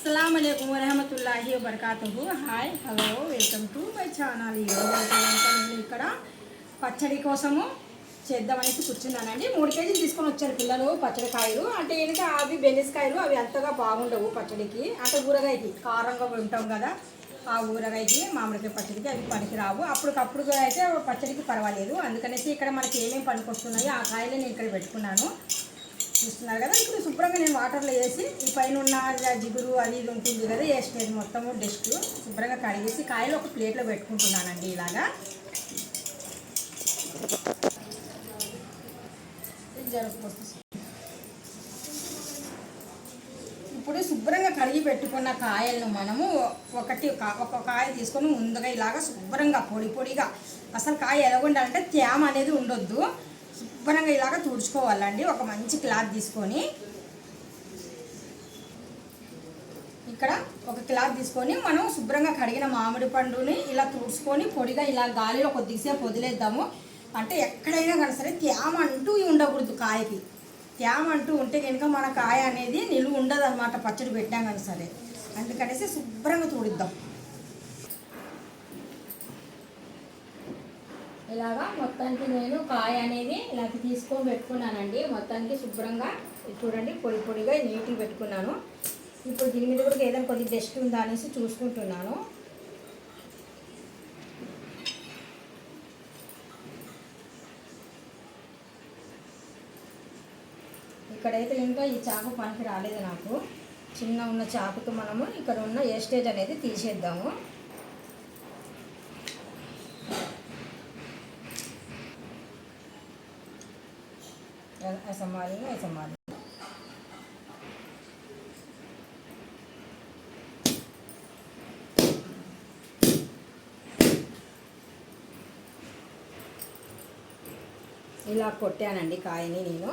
अस्सलाम वालेकुम वरहमतुल्लाहि वबरकातुहू। Hi hello welcome to my channel. ఈరోజు నేను ఇక్కడ పచ్చడి కోసము చేద్దామనేసి కూర్చున్నానండి। 3 కేజీలు తీసుకొని వచ్చారు పిల్లలు పచ్చడి కాయలు। అంటే ఏంటంటే అవి బెనిస్కాయలు, అవి అంతగా బాగుండవు పచ్చడికి, అంటే ఊరగాయకి కారంగా ఉంటాం కదా, ఆ ఊరగాయకి మామిడికాయ పచ్చడికి అవి పనికిరావు। అప్పటికప్పుడు అయితే పచ్చడికి పర్వాలేదు। అందుకనేసి ఇక్కడ మనకి ఏమేమి పనికొస్తున్నాయో ఆ కాయలు నేను ఇక్కడ పెట్టుకున్నాను, చూస్తున్నారు కదా। ఇప్పుడు శుభ్రంగా నేను వాటర్లో వేసి ఈ పైన ఉన్న జిగురు అది ఇది ఉంటుంది కదా, వేసేది మొత్తము డస్ట్ శుభ్రంగా కడిగేసి కాయలు ఒక ప్లేట్లో పెట్టుకుంటున్నానండి ఇలాగా। ఇప్పుడు శుభ్రంగా కడిగి పెట్టుకున్న కాయలను మనము ఒక కాయ తీసుకొని ముందుగా ఇలాగా శుభ్రంగా పొడి పొడిగా, అసలు కాయ ఎలాగుండాలంటే తేమ అనేది ఉండొద్దు, శుభ్రంగా ఇలాగ తుడుచుకోవాలండి। ఒక మంచి క్లాత్ తీసుకొని ఇక్కడ ఒక క్లాత్ తీసుకొని మనం శుభ్రంగా కడిగిన మామిడి పండుని ఇలా తుడుచుకొని పొడిగా ఇలా గాలిలో కొద్దిసేపు వదిలేద్దాము। అంటే ఎక్కడైనా కానీ సరే తేమ అంటూ ఉండకూడదు, కాయకి తేమ అంటూ ఉంటే కనుక మన కాయ అనేది నిలువ ఉండదు అనమాట, పచ్చడి పెట్టినా కానీ సరే। అందుకనేసి శుభ్రంగా తుడిద్దాం। ఇలాగా మొత్తానికి నేను కాయ అనేది ఇలా తీసుకొని పెట్టుకున్నానండి। మొత్తానికి శుభ్రంగా చూడండి పొడి పొడిగా నీట్గా పెట్టుకున్నాను। ఇప్పుడు దీని మీద కూడా ఏదైనా కొద్ది డస్ట్ ఉందా అనేసి చూసుకుంటున్నాను। ఇక్కడైతే ఇంకా ఈ చాకు పనికి రాలేదు నాకు, చిన్న ఉన్న చాకుతో మనము ఇక్కడ ఉన్న వేస్టేజ్ అనేది తీసేద్దాము। ऐसा मारेंगे ऐसा मारेंगे। ఇలా కొట్టానండి కాయని నేను।